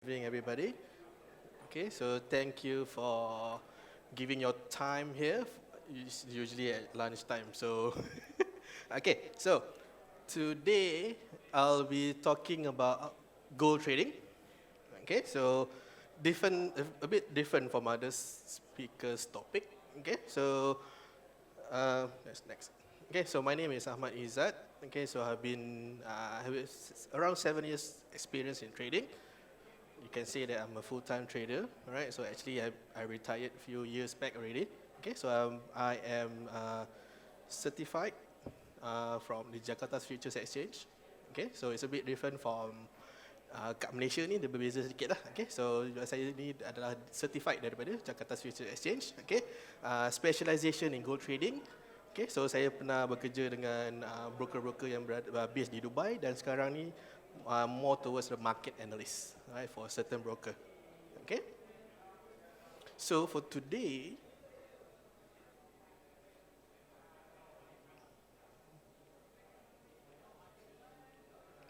evening, everybody. Okay, so thank you for giving your time here, usually at lunchtime. So, okay, so today I'll be talking about gold trading. Okay, so a bit different from other speakers' topic. Okay, so that's next. Okay, so my name is Ahmad Izzat. Okay, so I have around 7 years experience in trading. You can say that I'm a full-time trader, right? So actually, I retired a few years back already. Okay, so I am certified from the Jakarta Futures Exchange. Okay, so it's a bit different from kat Malaysia ni, dia berbeza sedikit lah. Okay, so saya ni adalah certified daripada Jakarta Futures Exchange. Okay, specialization in gold trading. Okay, so saya pernah bekerja dengan broker-broker yang based di Dubai dan sekarang ni more towards the market analyst, right, for a certain broker. Okay, so for today,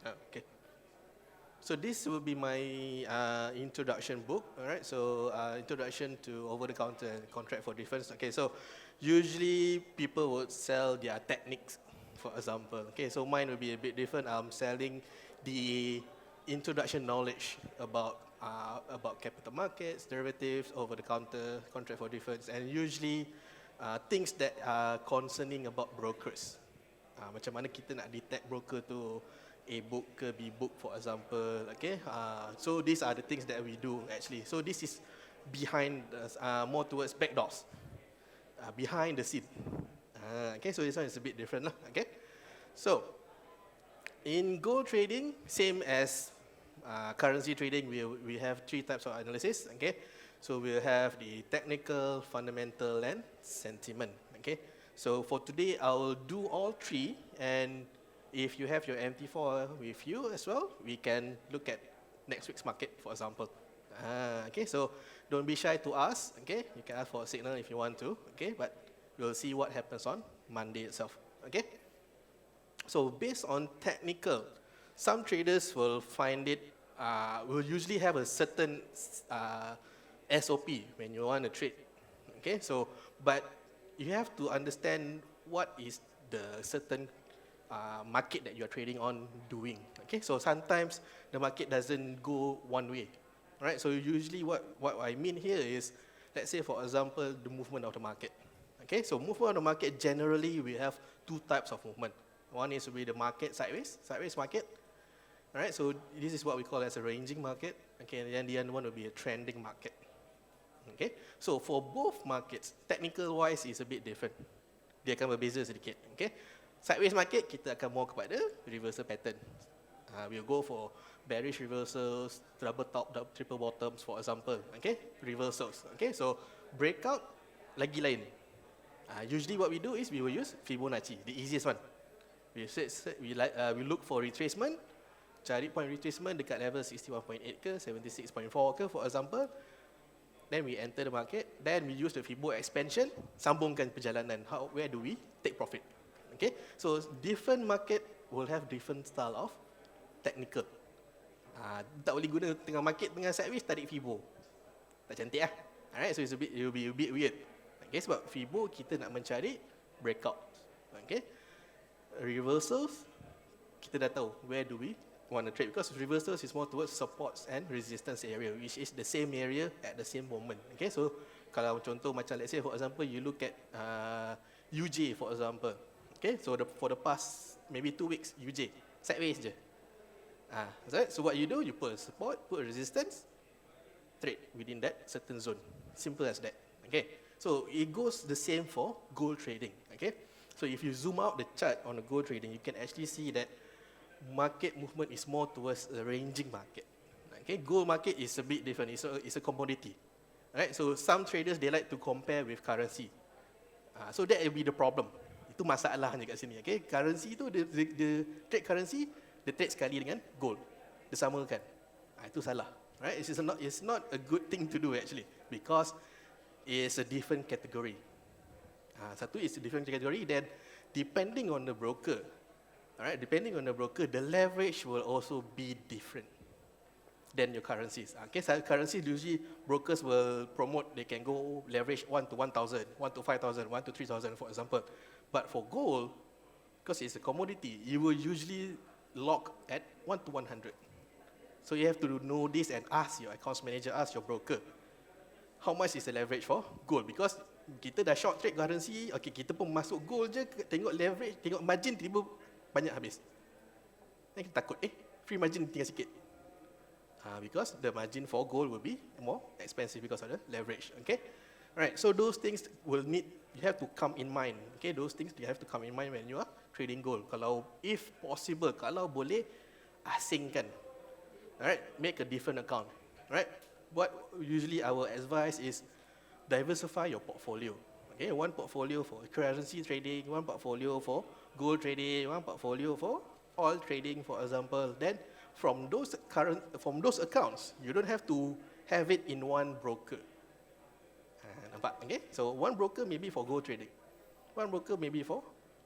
okay, so this will be my introduction book, alright, so introduction to over-the-counter and contract for difference. Okay, so usually people would sell their techniques, for example. Okay, so mine will be a bit different. I'm selling the introduction knowledge about capital markets, derivatives, over-the-counter, contract for difference, and usually things that are concerning about brokers. Macam mana kita nak detect broker tu A book ke B book, for example. Okay, so these are the things that we do actually. So this is behind more towards backdoors, behind the scene. Okay, so this one is a bit different lah. Okay, so in gold trading, same as currency trading, we have three types of analysis. Okay, so we'll have the technical, fundamental, and sentiment. Okay, so for today, I will do all three, and if you have your MT4 with you as well, we can look at next week's market, for example. Okay, so don't be shy to ask. Okay, you can ask for a signal if you want to. Okay, but we'll see what happens on Monday itself. Okay, so based on technical, some traders will find it, will usually have a certain SOP when you want to trade. Okay, so but you have to understand what is the certain market that you're trading on doing. Okay, so sometimes the market doesn't go one way, right? So usually what I mean here is, let's say for example, the movement of the market. Okay, so movement of the market, generally we have two types of movement. One is to be the market sideways market. Alright, so this is what we call as a ranging market. Okay, and then the other one will be a trending market. Okay, so for both markets, technical wise is a bit different. Dia akan berbeza sedikit. Okay, sideways market kita akan more kepada reversal pattern. We'll go for bearish reversals, double top, triple bottoms, for example. Okay, reversals. Okay, so breakout lagi lain. Usually what we do is we will use Fibonacci, the easiest one. We look for retracement, cari point retracement dekat level 61.8 ke, 76.4 ke, for example. Then we enter the market, then we use the Fibo expansion, sambungkan perjalanan. Where do we take profit? Okay, so different market will have different style of technical. Tak boleh guna tengah market, tengah sideways, tarik Fibo. Tak cantik lah. Alright, so it will be a bit weird. Okay, sebab Fibo kita nak mencari breakout. Okay, reversals, kita dah tahu where do we want to trade, because reversals is more towards supports and resistance area, which is the same area at the same moment. Okay, so kalau contoh macam let's say for example you look at UJ for example. Okay, so for the past maybe 2 weeks UJ sideways je. So what you do, you put a support, put a resistance, trade within that certain zone. Simple as that. Okay, so it goes the same for gold trading. Okay, so if you zoom out the chart on the gold trading, you can actually see that market movement is more towards a ranging market. Okay, gold market is a bit different. It's a commodity. Right? So some traders, they like to compare with currency. So that will be the problem. Itu masalahnya kat sini. Okay, currency tu dia trade currency, dia trade sekali dengan gold. Dia samakan. Itu salah. Right? It's not a good thing to do actually, because it's a different category. Satu is a different category, then depending on the broker, alright, depending on the broker, the leverage will also be different. than your currencies. Okay, so currencies usually brokers will promote, they can go leverage 1 to 1,000, 1 to 5,000, 1 to 3,000 for example. But for gold, because it's a commodity, you will usually lock at 1 to 100. So you have to know this and ask your accounts manager, ask your broker, how much is the leverage for gold? Because kita dah short trade currency, okay, kita pun masuk gold je, tengok leverage, tengok margin, tiba banyak habis. Dan kita takut, free margin tinggal sikit. Because the margin for gold will be more expensive because of the leverage, okay? Alright, so those things will need, you have to come in mind, okay? Those things you have to come in mind when you are trading gold. Kalau, if possible, kalau boleh, asingkan. Alright, make a different account, right? What usually our advice is diversify your portfolio. Okay, one portfolio for currency trading, one portfolio for gold trading, one portfolio for oil trading, for example. Then from those accounts, you don't have to have it in one broker. Nampak? Okay, so one broker maybe for gold trading, one broker maybe for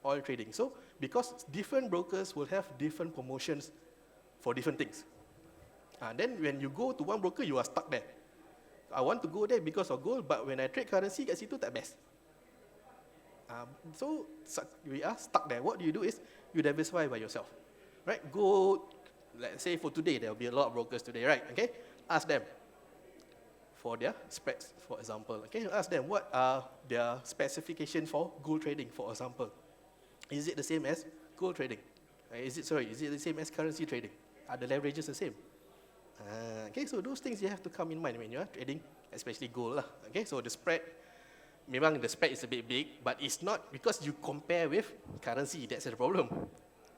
oil trading. So because different brokers will have different promotions for different things. Then when you go to one broker, you are stuck there. I want to go there because of gold, but when I trade currency kat situ tak best. So we are stuck there. What you do is you diversify by yourself, right? Go, let's say for today, there will be a lot of brokers today, right? Okay, ask them for their spreads, for example. Okay, ask them what are their specifications for gold trading, for example. Is it the same as gold trading? Is it the same as currency trading? Are the leverages the same? Okay, so those things you have to come in mind when you are trading, especially gold lah. Okay, so the spread, memang the spread is a bit big, but it's not because you compare with currency, that's the problem.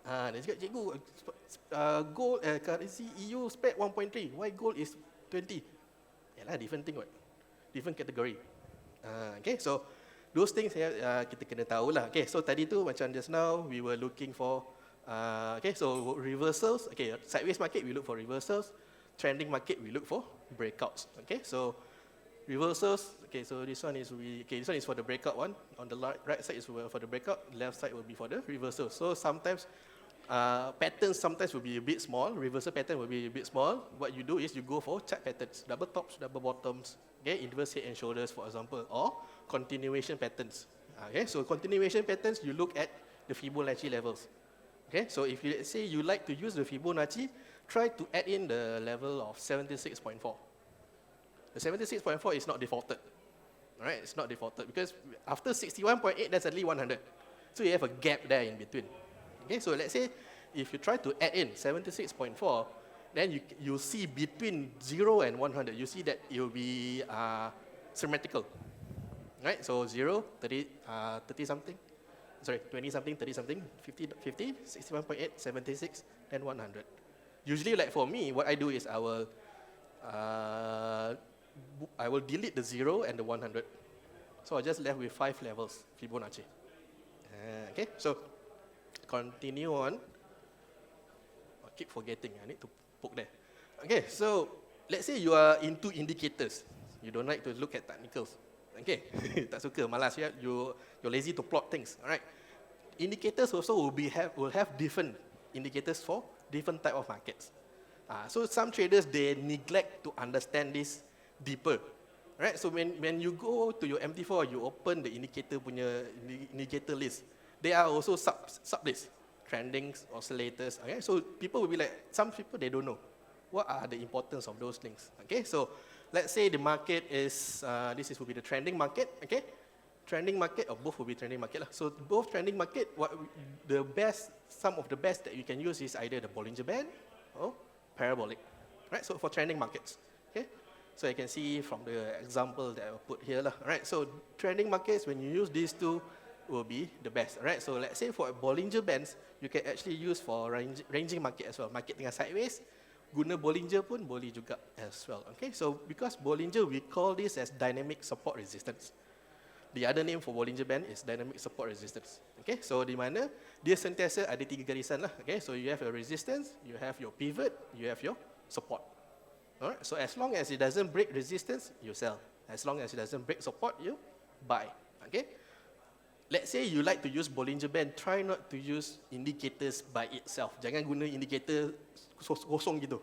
Dia cakap, cikgu, gold, currency, EU spread 1.3, why gold is 20? Yalah, different thing what, different category. Okay, so those things kita kena tahu lah. Okay, so tadi tu macam just now, we were looking for, okay, so reversals, okay, sideways market, we look for reversals. Trending market, we look for breakouts. Okay, so reversals. Okay, so this one is this one is for the breakout one. On the right side is for the breakout. Left side will be for the reversal. So sometimes patterns sometimes will be a bit small. Reversal pattern will be a bit small. What you do is you go for chart patterns, double tops, double bottoms. Okay, inverse head and shoulders, for example, or continuation patterns. Okay, so continuation patterns, you look at the Fibonacci levels. Okay, so if you, let's say you like to use the Fibonacci, try to add in the level of 76.4. The 76.4 is not defaulted. Alright, it's not defaulted because after 61.8, that's only 100. So you have a gap there in between. Okay, so let's say if you try to add in 76.4, then you see between 0 and 100, you see that it will be symmetrical. Right, so 0, 30 something, sorry, 20 something, 30 something, 50, 61.8, 76, then 100. Usually, like for me, what I do is I will delete the 0 and the 100. So I just left with 5 levels, Fibonacci. Okay, so continue on. I keep forgetting, I need to poke there. Okay, so let's say you are into indicators. You don't like to look at technicals. Okay, tak suka, malas, you're lazy to plot things. Alright, indicators also will have different indicators for different type of markets. So some traders, they neglect to understand this deeper. Right? So when you go to your MT4, you open the indicator list. There are also sub lists, trendings, oscillators. Okay? So people will be like, some people, they don't know what are the importance of those things. Okay? So let's say the market is, this will be the trending market. Okay? Trending market, or both will be trending market lah. So both trending market, some of the best that you can use is either the Bollinger Band or parabolic, right? So for trending markets, okay. So you can see from the example that I put here lah, right? So trending markets, when you use these two, will be the best, right? So let's say for Bollinger Bands, you can actually use for ranging market as well. Market tengah sideways, guna Bollinger pun boleh juga as well. Okay, so because Bollinger, we call this as dynamic support resistance. The other name for Bollinger Band is dynamic support resistance. Okay, so di mana dia sentiasa ada 3 garisan lah. Okay, so you have your resistance, you have your pivot, you have your support. Alright, so as long as it doesn't break resistance, you sell. As long as it doesn't break support, you buy. Okay, let's say you like to use Bollinger Band, try not to use indicators by itself. Jangan guna indicator kosong gitu.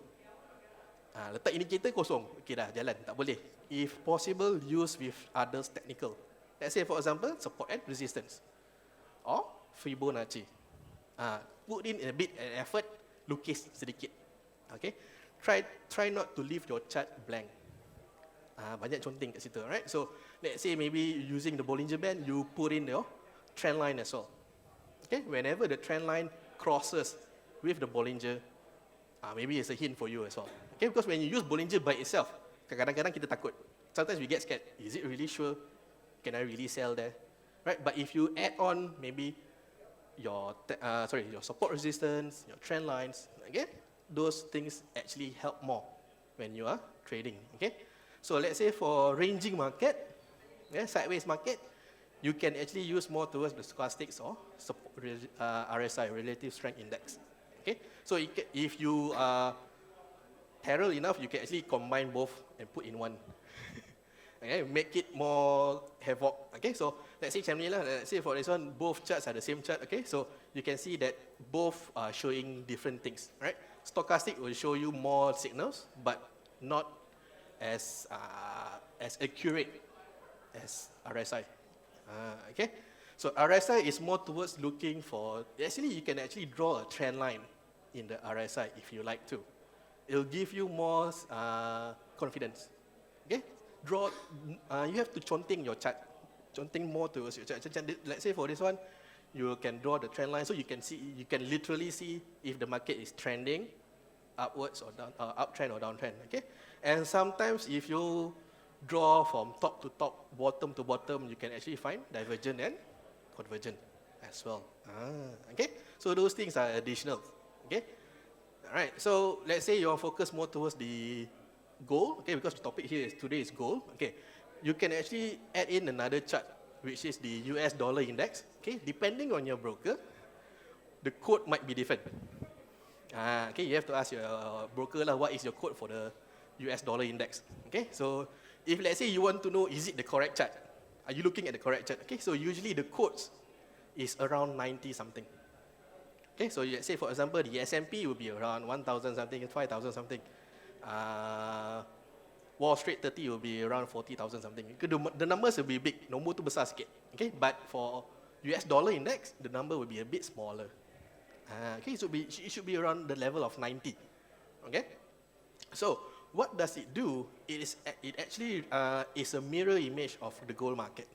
Letak indicator kosong, okay dah, jalan, tak boleh. If possible, use with others technical. Let's say for example, support and resistance, or Fibonacci. Put in a bit an effort, lukis sedikit. Okay, try not to leave your chart blank. Banyak conteng kat situ, right? So let's say maybe using the Bollinger Band, you put in your trend line as well. Okay, whenever the trend line crosses with the Bollinger, maybe it's a hint for you as well. Okay, because when you use Bollinger by itself, kadang-kadang kita takut. Sometimes we get scared. Is it really sure? Can I really sell there? Right? But if you add on maybe your support resistance, your trend lines, okay, those things actually help more when you are trading. Okay, so let's say for ranging market, sideways market, you can actually use more towards the stochastics or RSI, relative strength index. Okay, so if you are thorough enough, you can actually combine both and put in one. Okay, make it more havoc. Okay, so let's say macam ni lah. Let's say for this one, both charts are the same chart. Okay, so you can see that both are showing different things, right? Stochastic will show you more signals, but not as accurate as RSI. Okay, so RSI is more towards looking for. Actually, you can actually draw a trend line in the RSI if you like to. It'll give you more confidence. Okay. You have to conteng your chart, conteng more towards your chart. Let's say for this one, you can draw the trend line, so you can literally see if the market is trending upwards or down, uptrend or downtrend. Okay, and sometimes if you draw from top to top, bottom to bottom, you can actually find divergent and convergent as well. Okay, so those things are additional. Okay, all right. So let's say you are focused more towards the gold, okay, because the topic here today is gold. Okay, you can actually add in another chart, which is the US dollar index. Okay, depending on your broker, the code might be different. Okay, you have to ask your broker lah, what is your code for the US dollar index. Okay, so if let's say you want to know, is it the correct chart? Are you looking at the correct chart? Okay, so usually the codes is around 90 something. Okay, so let's say for example, the S&P will be around 1,000 something, 5,000 something. Wall Street 30 will be around 40,000 something. The numbers will be big, nombor tu besar sikit. Okay, but for US dollar index, the number will be a bit smaller. Okay, it should be around the level of 90. Okay, so what does it do? It actually is a mirror image of the gold market.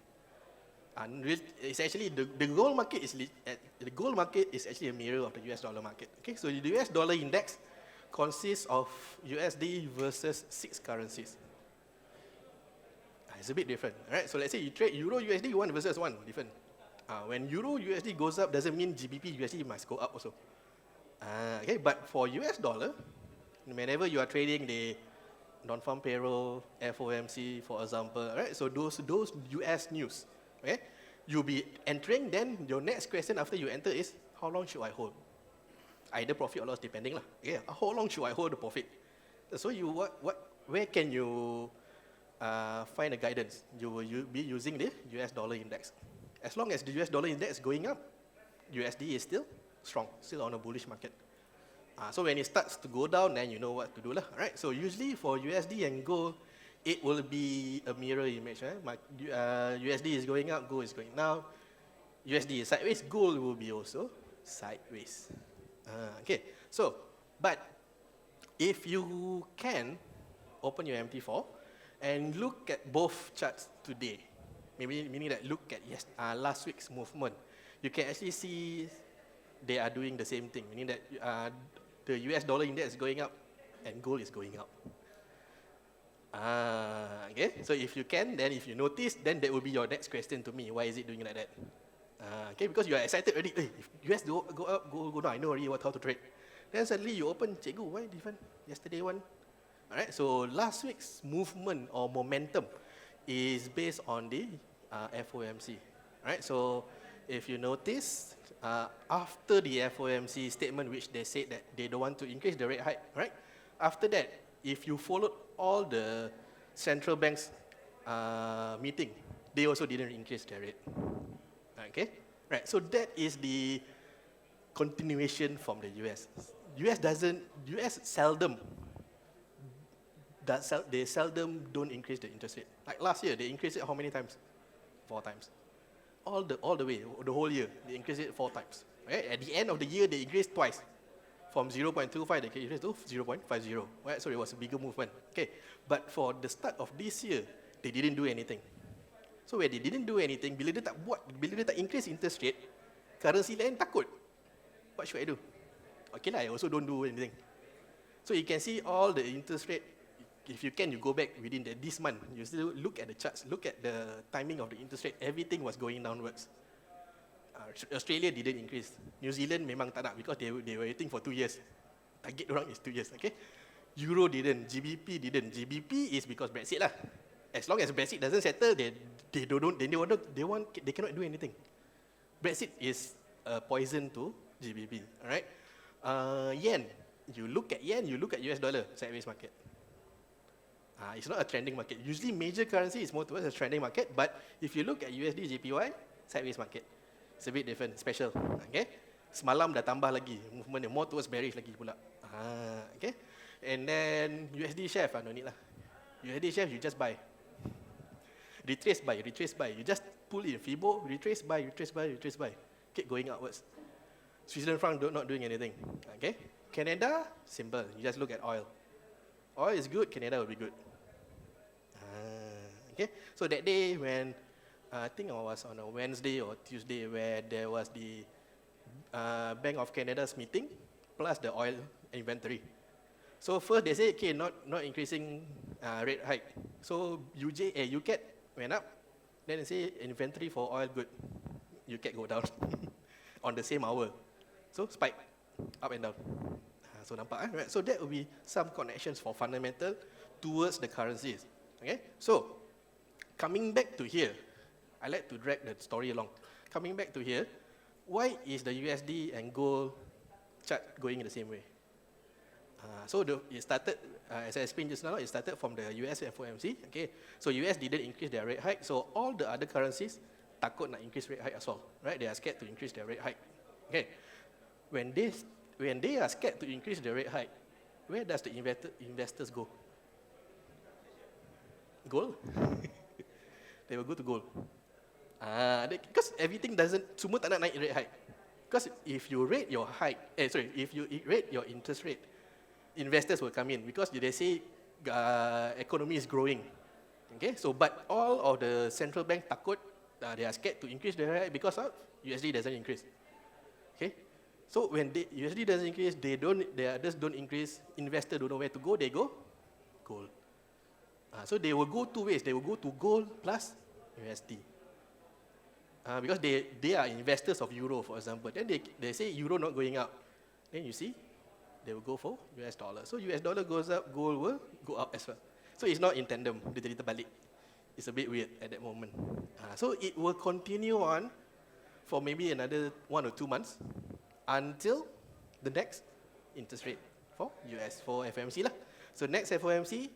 It's actually the gold market is actually a mirror of the US dollar market. Okay, so the US dollar index consists of USD versus 6 currencies. It's a bit different, right? So let's say you trade Euro USD 1 versus 1, different. When Euro USD goes up, doesn't mean GBP USD must go up also. Okay, but for US dollar, whenever you are trading the non-farm payroll, FOMC, for example, right? So those US news, okay? You'll be entering, then your next question after you enter is, how long should I hold? Either profit or loss, depending lah. Okay, how long should I hold the profit? So where can you find a guidance? You will be using the US dollar index. As long as the US dollar index is going up, USD is still strong, still on a bullish market. So when it starts to go down, then you know what to do lah. Right? So usually for USD and gold, it will be a mirror image. USD is going up, gold is going down. USD is sideways, gold will be also sideways. Okay, so, but if you can open your MT4 and look at both charts today, meaning that look at last week's movement, you can actually see they are doing the same thing, meaning that the US dollar index is going up and gold is going up. Okay, so if you can, then if you notice, then that will be your next question to me. Why is it doing like that? Okay, because you are excited already. Hey, if US go up, go down, I know already how to trade. Then suddenly you open, Cikgu, why different? Yesterday one. Alright, so last week's movement or momentum is based on the FOMC. Alright, so if you notice, after the FOMC statement, which they said that they don't want to increase the rate hike, right? After that, if you followed all the central banks meeting, they also didn't increase their rate. Okay, right. So that is the continuation from the US. US seldom they seldom don't increase the interest rate. Like last year, they increased it how many times? 4 times. All the way, the whole year, they increased it 4 times. Right? At the end of the year, they increased twice. From 0.25, they increased to 0.50. Right? So it was a bigger movement. Okay, but for the start of this year, they didn't do anything. So when they didn't do anything, bila dia tak increase interest rate, currency lain takut. What should I do? Okay lah, I also don't do anything. So you can see all the interest rate. If you can, you go back within this month. You still look at the charts, look at the timing of the interest rate. Everything was going downwards. Australia didn't increase. New Zealand memang tak nak because they were waiting for 2 years. Target orang is 2 years. Okay. Euro didn't. GBP didn't. GBP is because Brexit lah. As long as Brexit doesn't settle, they cannot do anything. Brexit is a poison to GBP. All right. Yen. You look at yen, you look at US dollar, sideways market. It's not a trending market. Usually major currency is more towards a trending market, but if you look at USD, JPY, sideways market. It's a bit different, special. Okay? Semalam dah tambah lagi, movement more towards bearish lagi pula. Okay? And then USD chef, no need lah. USD chef, you just buy. Retrace buy. You just pull in FIBO, retrace buy. Keep going upwards. Switzerland franc not doing anything. Okay? Canada, simple. You just look at oil. Oil is good, Canada will be good. Okay? So that day when, I think I was on a Wednesday or Tuesday where there was the Bank of Canada's meeting plus the oil inventory. So first they say, okay, not increasing rate hike. So UCAT went up, then they say inventory for oil good. UCAT go down on the same hour. So spike, up and down. So nampak, right? So that will be some connections for fundamental towards the currencies. Okay? So coming back to here, I like to drag the story along. Coming back to here, why is the USD and gold chart going in the same way? So it started, as I explained just now, it started from the US FOMC. Okay, so US didn't increase their rate hike, so all the other currencies takut nak increase rate hike as well, right? They are scared to increase their rate hike. Okay, when they are scared to increase the rate hike, where does the investors go? Gold. They will go to gold. Because everything semua tak nak naik rate hike. Because if you rate your if you rate your interest rate, investors will come in because they say economy is growing. Okay, so but all of the central bank takut, they are scared to increase the rate hike because of USD doesn't increase. Okay, so when USD doesn't increase, others don't increase. Investors don't know where to go. They go gold. So they will go 2 ways. They will go to gold plus USD. Because they are investors of euro, for example. Then they say euro not going up. Then you see, they will go for US dollar. So US dollar goes up, gold will go up as well. So it's not in tandem. Dia jadi terbalik. It's a bit weird at that moment. So it will continue on for maybe another 1 or 2 months until the next interest rate for US, for FOMC lah. So next FOMC,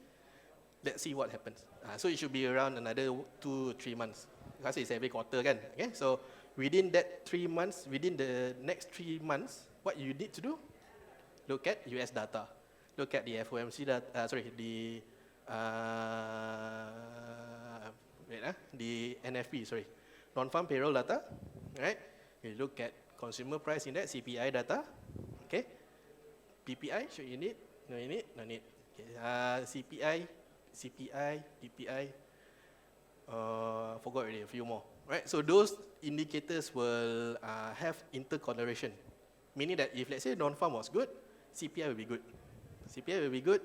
let's see what happens. So it should be around another 2 or 3 months. Because it's every quarter kan. Okay? So within that 3 months, within the next 3 months, what you need to do? Look at US data. Look at the FOMC data, the NFP, non-farm payroll data, right? You look at consumer price index, CPI data, okay? PPI, should you need? No, you need? No need. Okay. CPI, PPI, forgot already, a few more, right? So those indicators will have intercorrelation, meaning that if let's say non-farm was good, CPI will be good. CPI will be good,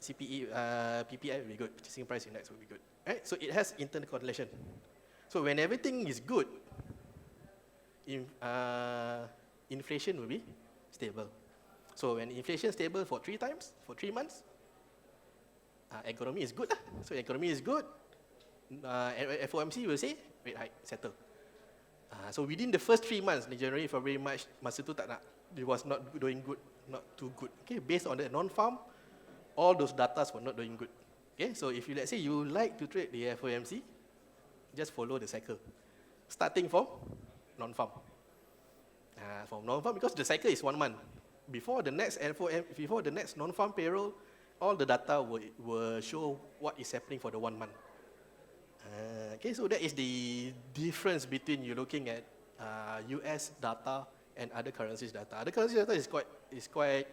PPI will be good, purchasing price index will be good, right? So it has intercorrelation. So when everything is good, inflation will be stable. So when inflation is stable for 3 months, economy is good lah. So economy is good, FOMC will say rate hike, settle. So within the first 3 months, January, February, March, masa tu tak nak, it was not doing good, not too good. Okay, based on the non-farm, all those data were not doing good. Okay, so if you let's say you like to trade the FOMC, just follow the cycle, starting from non-farm. From non-farm, because the cycle is 1 month. Before the next non-farm payroll, all the data will show what is happening for the 1 month. Okay, so that is the difference between you looking at US data and other currencies data. Other currencies data is quite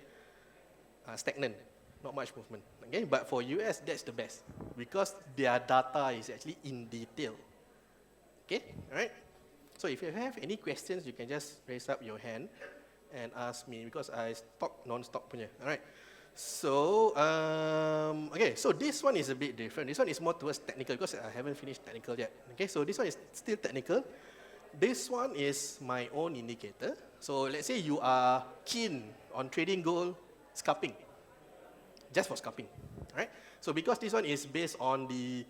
stagnant, not much movement. Okay, but for US that's the best because their data is actually in detail. Okay, alright. So if you have any questions, you can just raise up your hand and ask me because I talk non-stop punya. Alright. So, okay, so this one is a bit different. This one is more towards technical because I haven't finished technical yet. Okay, so this one is still technical. This one is my own indicator. So let's say you are keen on trading gold scalping, just for scalping, right? So because this one is based on the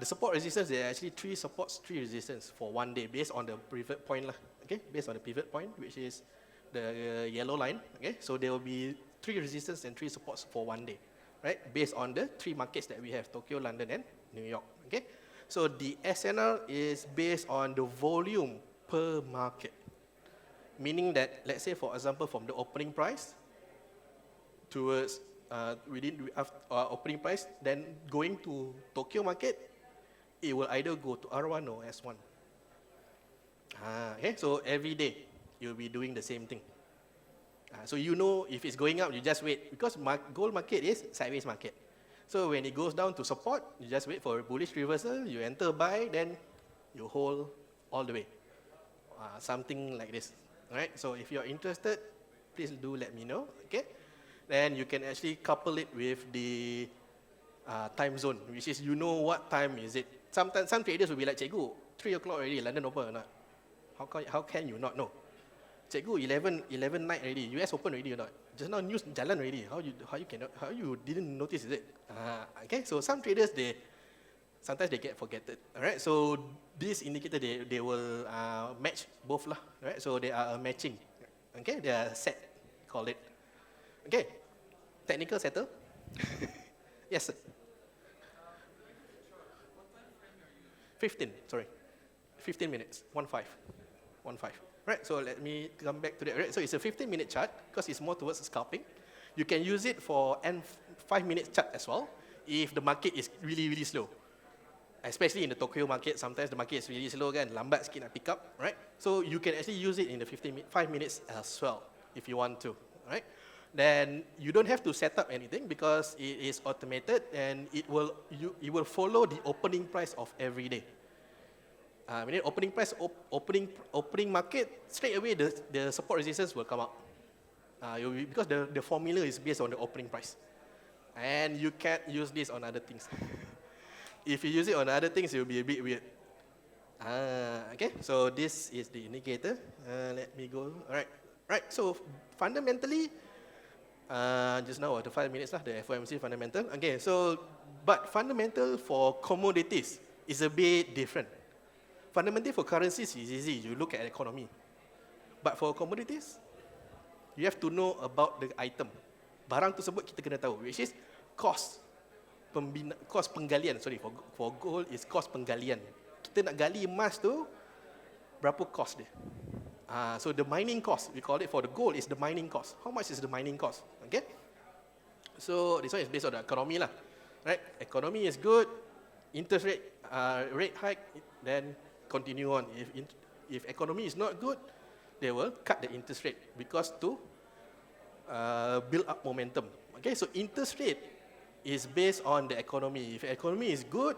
support resistance, there are actually 3 supports, 3 resistance for 1 day based on the pivot point lah. Okay, based on the pivot point, which is the yellow line. Okay, so there will be 3 resistance and 3 supports for 1 day, right? Based on the 3 markets that we have, Tokyo, London, and New York. Okay, so the SNR is based on the volume per market, meaning that let's say for example from the opening price towards within opening price, then going to Tokyo market, it will either go to R1 or S1. Okay, so every day you'll be doing the same thing. So you know if it's going up, you just wait because gold market is sideways market. So when it goes down to support, you just wait for a bullish reversal, you enter buy, then you hold all the way. Something like this. Alright, so if you're interested, please do let me know. Okay, then you can actually couple it with the time zone, which is you know what time is it. Sometimes some traders will be like, Cikgu, 3 o'clock already, London open or not? How can you not know? Cikgu, 11 night already, US open already or not? Just now news jalan already. How you didn't notice, is it? Okay, so some traders sometimes they get forgotten. Alright, so this indicator they will match both lah. Right, so they are matching. Okay, they are set, call it. Okay, technical settle. Yes, sir. 15 minutes, 1-5. Right, so let me come back to that. Right, so it's a 15-minute chart because it's more towards scalping. You can use it for 5-minute chart as well if the market is really, really slow. Especially in the Tokyo market, sometimes the market is really slow kan, lambat sikit nak pick up, right? So you can actually use it in the 5 minutes as well if you want to, right? Then you don't have to set up anything because it is automated and it will follow the opening price of every day. When opening price, opening market, straight away the support resistance will come out. Because the formula is based on the opening price. And you can't use this on other things. If you use it on other things, it will be a bit weird. Okay, so this is the indicator. Let me go. Alright, right. So fundamentally, just now the 5 minutes lah, the FOMC fundamental. Okay, so but fundamental for commodities is a bit different. Fundamental for currencies is easy. You look at economy. But for commodities, you have to know about the item. Barang tersebut kita kena tahu, which is cost. Cost penggalian, for gold is cost penggalian. Kita nak gali emas tu, berapa cost dia? So the mining cost, we call it for the gold, is the mining cost. How much is the mining cost? Okay? So this one is based on the economy lah. Right? Economy is good, interest rate hike, then continue on. If economy is not good, they will cut the interest rate because to build up momentum. Okay, so interest rate is based on the economy. If the economy is good,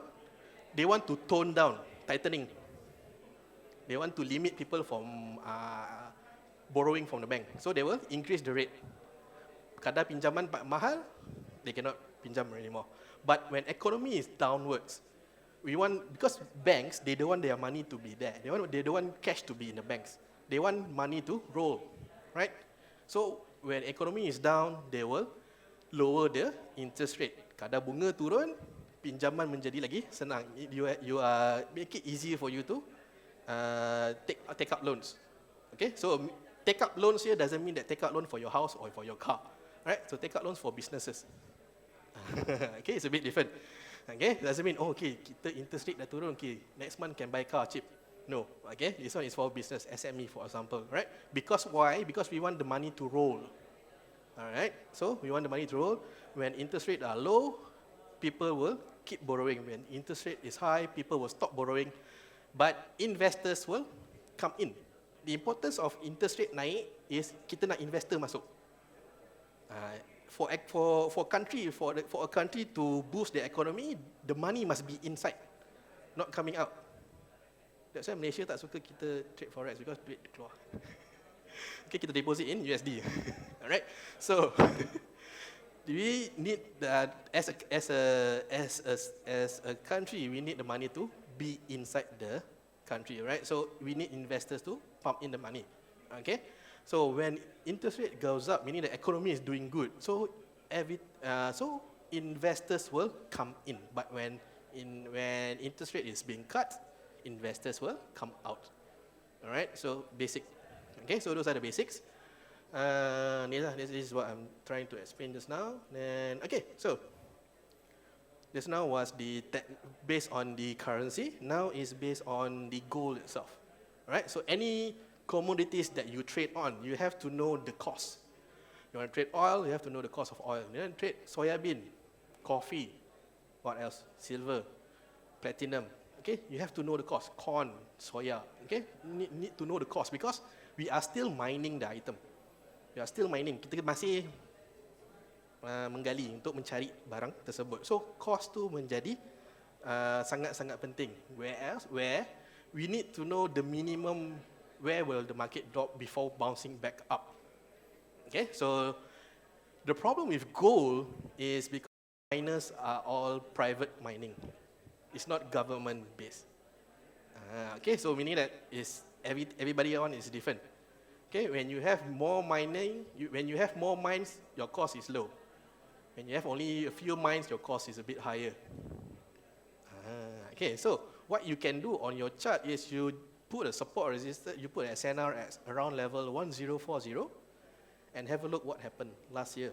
they want to tone down, tightening. They want to limit people from borrowing from the bank. So they will increase the rate. Kadar pinjaman mahal, they cannot pinjam anymore. But when economy is downwards, because banks, they don't want their money to be there. They don't want cash to be in the banks. They want money to roll, right? So when economy is down, they will lower the interest rate. Kadar bunga turun, pinjaman menjadi lagi senang. You make it easy for you to take up loans. Okay, so take up loans here doesn't mean that take up loan for your house or for your car, right? So take up loans for businesses. Okay, it's a bit different. Okay, doesn't mean kita interest rate dah turun, next month can buy car cheap. No, okay, this one is for business, SME for example, right? Because why? Because we want the money to roll. Alright, so we want the money to roll. When interest rates are low, people will keep borrowing. When interest rate is high, people will stop borrowing, but investors will come in. The importance of interest rate naik is kita nak investor masuk. For a country to boost the economy, the money must be inside, not coming out. That's why Malaysia tak suka kita trade forex because duit keluar. Okay, kita deposit in USD. Alright, so we need as a country, we need the money to be inside the country, right? So we need investors to pump in the money. Okay, so when interest rate goes up, meaning the economy is doing good. So investors will come in. But when interest rate is being cut, investors will come out. All right, so basic. Okay, so those are the basics. This is what I'm trying to explain just now. Then okay, so this now was based on the currency. Now is based on the gold itself. All right, so any commodities that you trade on, you have to know the cost. You want to trade oil, you have to know the cost of oil. You want to trade soya bean, coffee, what else? Silver, platinum. Okay, you have to know the cost. Corn, soya. Okay, need to know the cost because we are still mining the item. We are still mining. Kita masih menggali untuk mencari barang tersebut. So cost tu menjadi sangat-sangat penting. Where we need to know the minimum where will the market drop before bouncing back up. Okay, so the problem with gold is because miners are all private mining. It's not government based. Okay, so meaning that everybody on is different. Okay, when you have more mining, when you have more mines, your cost is low. When you have only a few mines, your cost is a bit higher. Okay, so what you can do on your chart is you put a support resistance, you put SNR at around level 1040 and have a look what happened last year.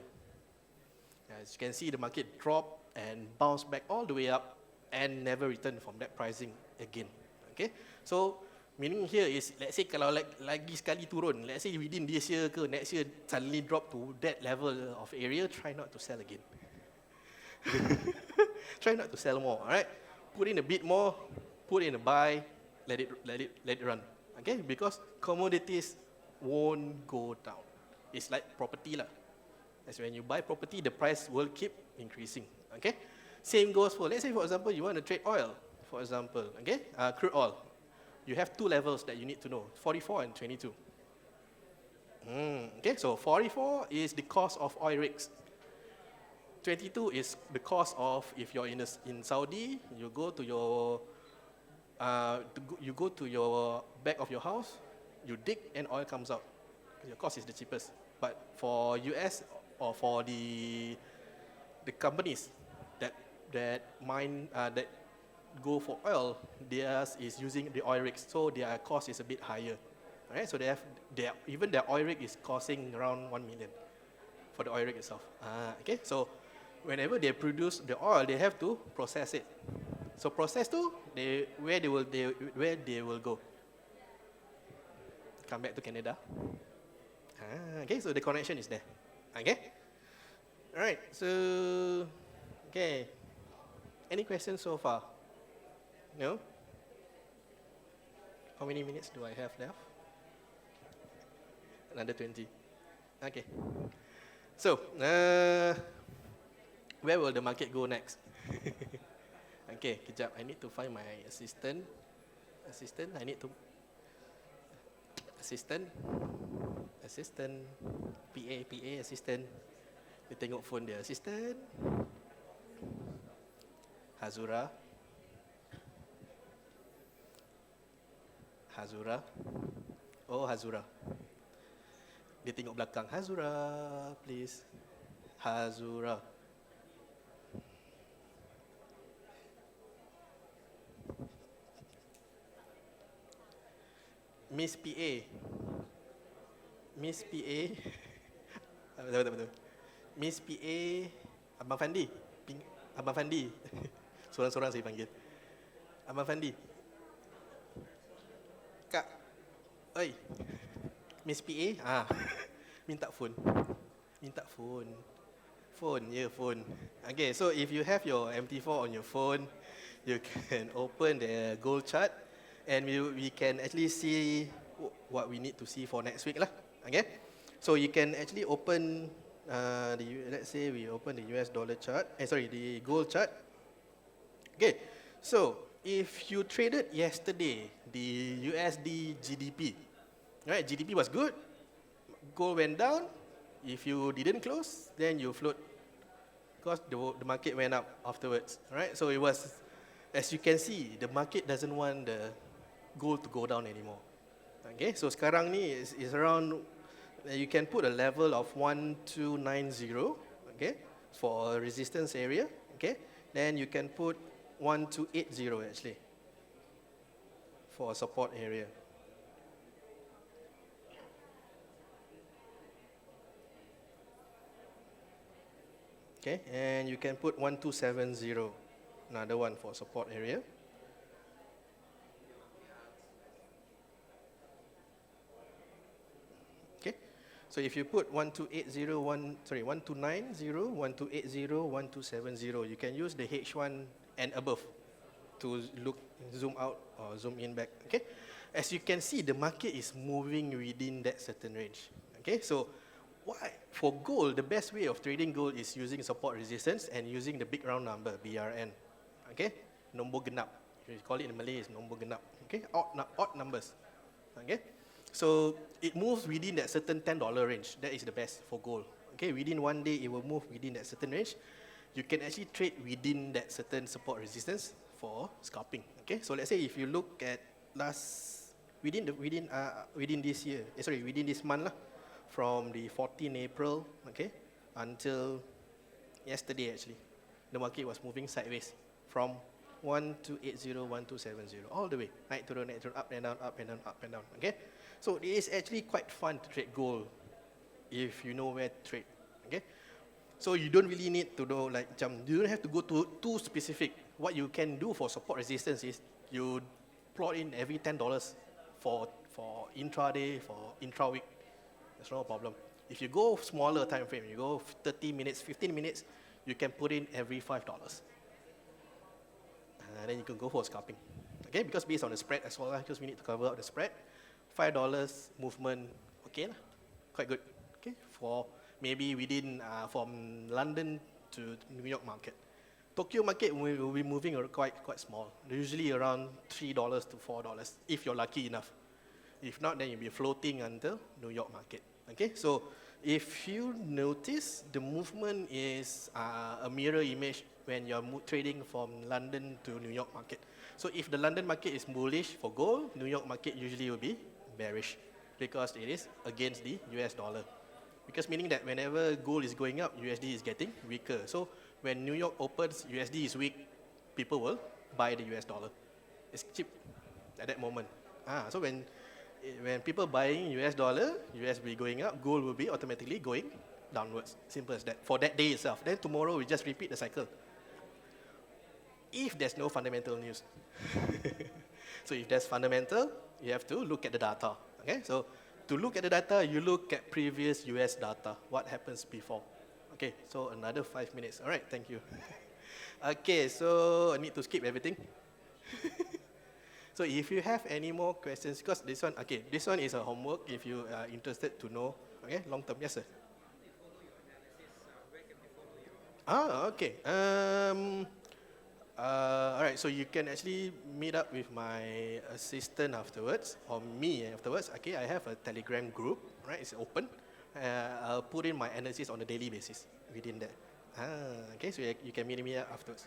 As you can see, the market dropped and bounced back all the way up and never returned from that pricing again. Okay, so meaning here is, let's say kalau lagi sekali turun, let's say within this year ke next year suddenly drop to that level of area, try not to sell again. Try not to sell more, alright? Put in a bit more, put in a buy, let it run. Okay, because commodities won't go down. It's like property lah. As when you buy property, the price will keep increasing. Okay, same goes for, let's say for example you want to trade oil, for example, okay, crude oil. You have two levels that you need to know, 44 and 22. Okay, so 44 is the cost of oil rigs. 22 is the cost of, if you're in Saudi, you go to your back of your house, you dig and oil comes out. Your cost is the cheapest. But for US or for the companies that mine that go for oil, theirs is using the oil rigs, so their cost is a bit higher. Alright, so even their oil rig is costing around 1 million for the oil rig itself. Okay, so whenever they produce the oil, they have to process it. So process to where they will go. Come back to Canada. Okay, so the connection is there. Okay, all right. So okay, any questions so far? No. How many minutes do I have left? Another 20. Okay. So where will the market go next? Okay, kejap. I need to find my assistant. I need to assistant, PA, assistant. Dia tengok phone dia. Assistant. Hazura. Oh, Hazura. Dia tengok belakang. Hazura, please. Hazura. Miss PA. Betul. Miss PA, Abang Fandi. Abang Fandi. Sorang-sorang saya panggil. Abang Fandi. Kak. Oi. Miss PA. Minta phone. Phone, yeah, phone. Okay, so if you have your MT4 on your phone, you can open the goal chart, and we can actually see what we need to see for next week lah. Okay, so you can actually open let's say we open the US dollar chart, sorry, the gold chart. Okay, so if you traded yesterday the USD GDP, right? GDP was good, gold went down. If you didn't close, then you float because the market went up afterwards, right? So it was, as you can see, the market doesn't want the gold to go down anymore. Okay, so sekarang ni is around, you can put a level of 1290, okay, for a resistance area, okay. Then you can put 1280 actually for a support area. Okay, and you can put 1270, another one for support area. Okay, so if you put 1280, 1290, 1280, 1270, you can use the H1 and above to zoom out or zoom in back. Okay, as you can see, the market is moving within that certain range. Okay, so why? For gold, the best way of trading gold is using support resistance and using the big round number, BRN. Okay, nombor genap. You call it in Malay is nombor genap. Okay, odd numbers. Okay, so it moves within that certain $10 range. That is the best for gold. Okay, within one day it will move within that certain range. You can actually trade within that certain support resistance for scalping. Okay, so let's say if you look at within this year, within this month lah, from the 14 April, okay, until yesterday actually, the market was moving sideways from 1280, 1270, all the way, naik turun, up and down, up and down, up and down, okay. So it is actually quite fun to trade gold if you know where to trade, okay. So you don't really need to know, like, you don't have to go to too specific. What you can do for support resistance is you plot in every $10 for intraday, for intra-week. That's no problem. If you go smaller time frame, you go 30 minutes, 15 minutes, you can put in every $5. And then you can go for scalping. Okay, because based on the spread as well, because we need to cover up the spread, $5 movement, okay, quite good. Okay, for maybe within from London to New York market. Tokyo market will be moving quite small, usually around $3 to $4 if you're lucky enough. If not, then you'll be floating until New York market. Okay, so if you notice, the movement is a mirror image when you're trading from London to New York market. So if the London market is bullish for gold, New York market usually will be bearish because it is against the US dollar. Because meaning that whenever gold is going up, USD is getting weaker. So when New York opens, USD is weak, people will buy the US dollar. It's cheap at that moment. So when people buying US dollar, US will be going up, gold will be automatically going downwards. Simple as that. For that day itself. Then tomorrow we just repeat the cycle. If there's no fundamental news. So if there's fundamental, you have to look at the data. Okay, so to look at the data, you look at previous US data. What happens before? Okay, so another 5 minutes. All right, thank you. Okay, so I need to skip everything. So if you have any more questions, because this one is a homework if you are interested to know, okay, long term. Yes, sir. Okay. All right, so you can actually meet up with my assistant afterwards, or me afterwards. Okay, I have a Telegram group, right? It's open. I'll put in my analysis on a daily basis within that. Okay, so you can meet me afterwards.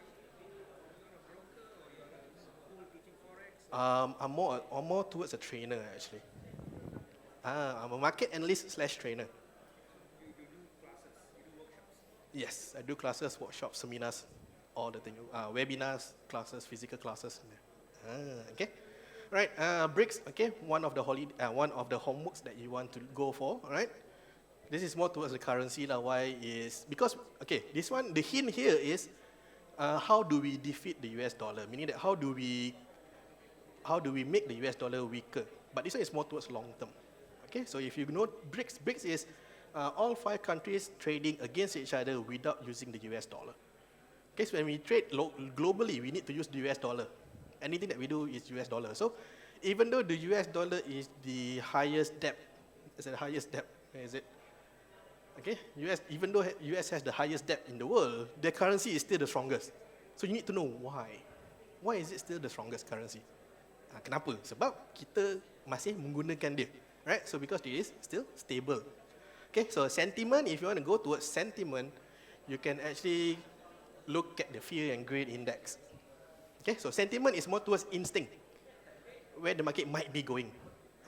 I'm more towards a trainer actually. I'm a market analyst / trainer. Yes, I do classes, workshops, seminars, all the things, webinars, classes, physical classes. Okay, right. Breaks. Okay, one of the homeworks that you want to go for. All right. This is more towards the currency lah. Why is because okay. This one, the hint here is how do we defeat the US dollar? Meaning that how do we make the US dollar weaker? But this one is more towards long term. Okay, so if you know BRICS is all 5 countries trading against each other without using the US dollar. Okay, so when we trade globally, we need to use the US dollar. Anything that we do is US dollar. So even though the US dollar is the highest debt, it's the highest debt, is it? Okay, even though US has the highest debt in the world, their currency is still the strongest. So you need to know why. Why is it still the strongest currency? Kenapa? Sebab kita masih menggunakan dia. Right? So because it is still stable. Okay, so sentiment, if you want to go towards sentiment, you can actually look at the fear and greed index. Okay, so sentiment is more towards instinct, where the market might be going.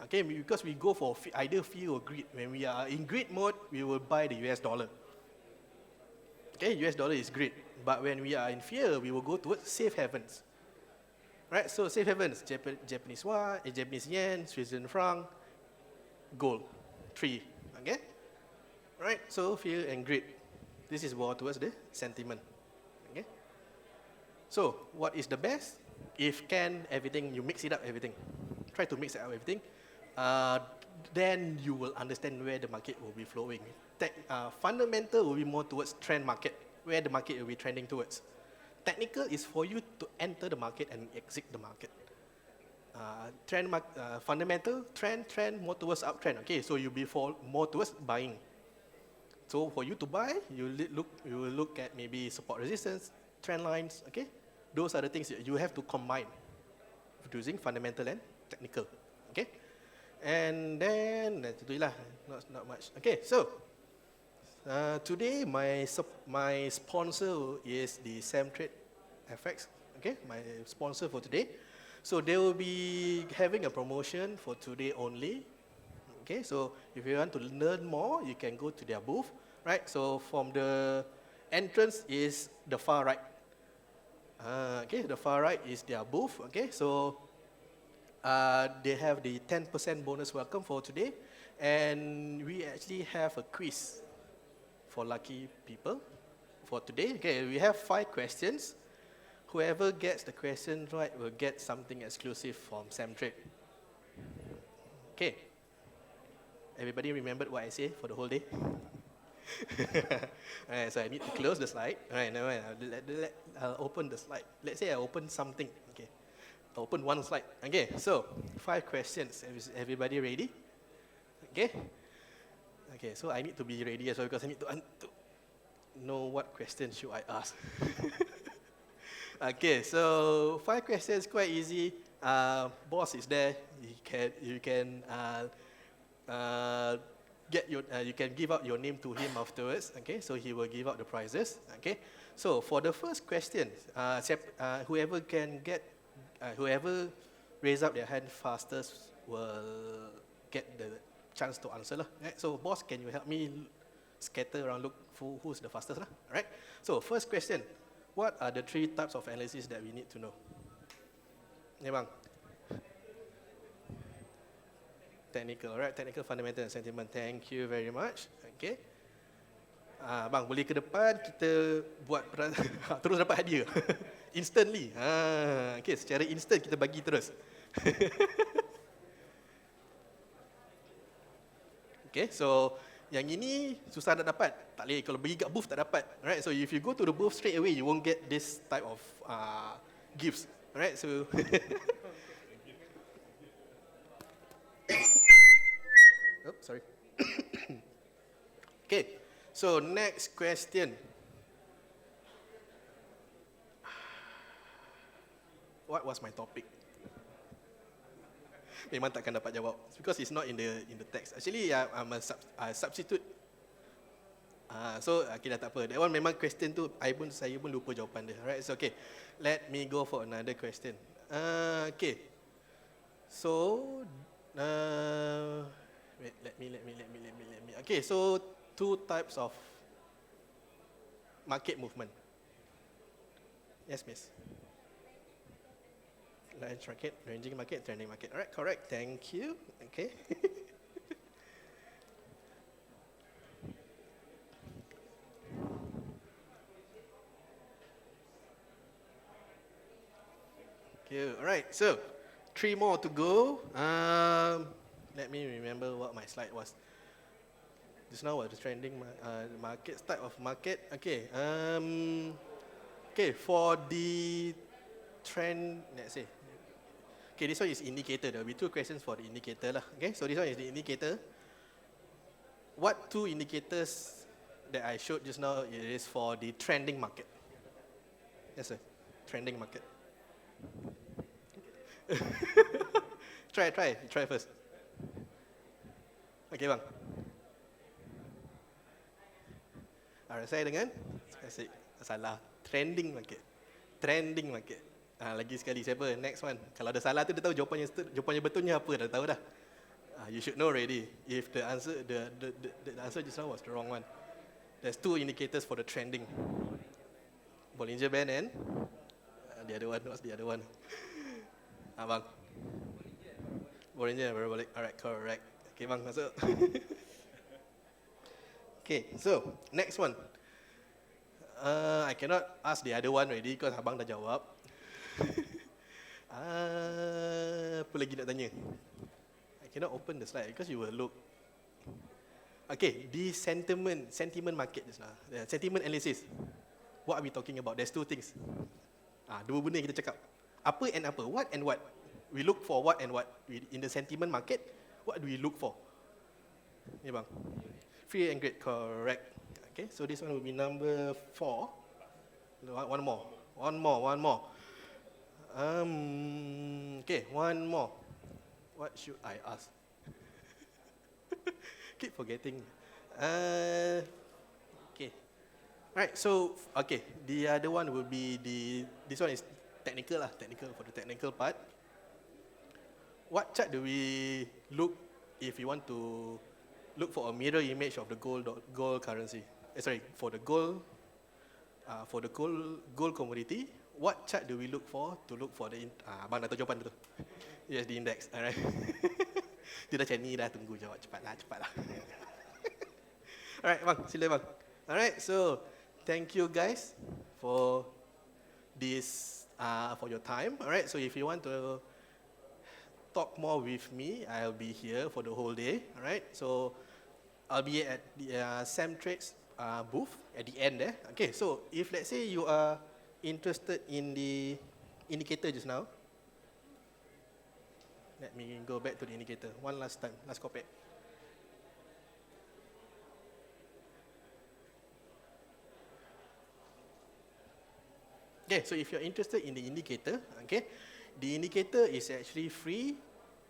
Okay, because we go for either fear or greed. When we are in greed mode, we will buy the US dollar. Okay, US dollar is great. But when we are in fear, we will go towards safe havens. Right, so safe havens, Japanese yen, Switzerland franc, gold, 3. Okay, right, so fear and greed. This is more towards the sentiment. Okay, so what is the best? If can, everything, you mix it up, everything. Try to mix it up, everything. Then you will understand where the market will be flowing. Fundamental will be more towards trend market, where the market will be trending towards. Technical is for you to enter the market and exit the market. Fundamental, trend, more towards uptrend. Okay, so you'll be more towards buying. So for you to buy, you will look at maybe support resistance, trend lines. Okay, those are the things that you have to combine using fundamental and technical. Okay, and then not much. Okay, so today my sponsor is the Samtrade FX. Okay, my sponsor for today. So they will be having a promotion for today only. Okay, so if you want to learn more, you can go to their booth. Right, so from the entrance is the far right. Okay, the far right is their booth. Okay, so they have the 10% bonus welcome for today, and we actually have a quiz for lucky people for today. Okay, we have 5 questions. Whoever gets the question right will get something exclusive from Samtrade. Okay, everybody remembered what I say for the whole day? Alright, so I need to close the slide. Alright, never mind. I'll open the slide. Let's say I open something. Okay, I'll open one slide. Okay, so 5 questions. Is everybody ready? Okay. Okay, so I need to be ready as well because I need to know what questions should I ask. Okay, so 5 questions, quite easy. Boss is there. You can you can give out your name to him afterwards. Okay, so he will give out the prizes. Okay, so for the first question, whoever raise up their hand fastest will get the chance to answer lah. Right? So boss, can you help me scatter around, look for who's the fastest lah? Right? So first question, what are the 3 types of analysis that we need to know? Bang. Technical, right? Technical, fundamental, and sentiment. Thank you very much. Okay. Bang, boleh ke depan kita buat terus dapat hadiah. Instantly. Okay, secara instant kita bagi terus. Okay, so yang ini susah nak dapat. Tak boleh, kalau pergi kat booth tak dapat. Right, so if you go to the booth straight away, you won't get this type of gifts. Right, so oh, sorry. Okay, so next question. What was my topic? Memang takkan dapat jawab because it's not in the text. Actually, I'm a substitute. So okay, dah tak apa. That one memang question tu saya pun lupa jawapan dia. Alright, so okay. Let me go for another question. Okay. So wait, let me. Okay, so 2 types of market movement. Yes, miss. Large market, ranging market, trending market. Alright, correct. Thank you. Okay. Okay, alright. So 3 more to go. Let me remember what my slide was. Just now was the trending market, type of market. Okay. Okay, for the trend, let's say. Okay, this one is indicator. There will be two questions for the indicator lah. Okay, so this one is the indicator. What two indicators that I showed just now is for the trending market? Yes, sir. Trending market. Try first. Okay, bang. Saya dengan salah. Trending market. Lagi sekali siapa? Next one. Kalau ada salah tu dia tahu jawapannya betulnya apa, dah tahu dah. You should know already. If the answer the answer just now was the wrong one. There's two indicators for the trending. Bollinger Band and the other one. What's the other one? Bang. Bollinger Parabolic. Alright, correct. Okay, bang, masuk. Okay, so next one. I cannot ask the other one already because abang dah jawab. Apa lagi nak tanya? I cannot open the slide because you will look. Okay, the sentiment market just now. Sentiment analysis. What are we talking about? There's two things. Dua benda yang kita cakap. Apa and apa? What and what? We look for what and what? In the sentiment market, what do we look for? Ni bang. Free and great, correct. Okay, so this one will be number 4. One more. Okay, one more. What should I ask? Keep forgetting. Okay. Right, so, okay, the other one will be this one is technical for the technical part. What chart do we look if you want to look for a mirror image of the gold currency? For the gold commodity. What chart do we look for to look for the abang dah tahu jawapan tu. USD index, alright. Dia dah macam ni dah, tunggu jawab cepatlah. Alright, bang, sila bang. Alright, so thank you guys for this for your time. Alright, so if you want to talk more with me, I'll be here for the whole day. Alright, so I'll be at the Samtrade's booth at the end there. Okay, so if let's say you are interested in the indicator just now, let me go back to the indicator one last time, last copy. Okay, so if you're interested in the indicator, okay, the indicator is actually free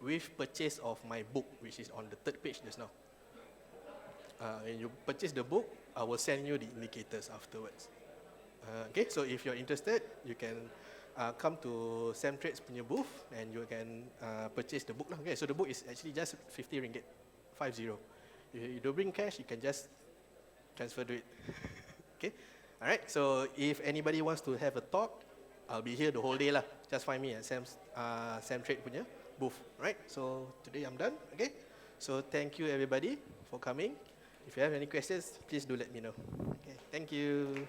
with purchase of my book, which is on the third page just now. When you purchase the book, I will send you the indicators afterwards. Okay, so if you're interested, you can come to Samtrade's punya booth and you can purchase the book. Okay, so the book is actually just 50 ringgit, 50. If you don't bring cash, you can just transfer to it. Okay, alright, so if anybody wants to have a talk, I'll be here the whole day lah. Just find me at Samtrade punya booth. Right, so today I'm done. Okay, so thank you everybody for coming. If you have any questions, please do let me know. Okay, thank you.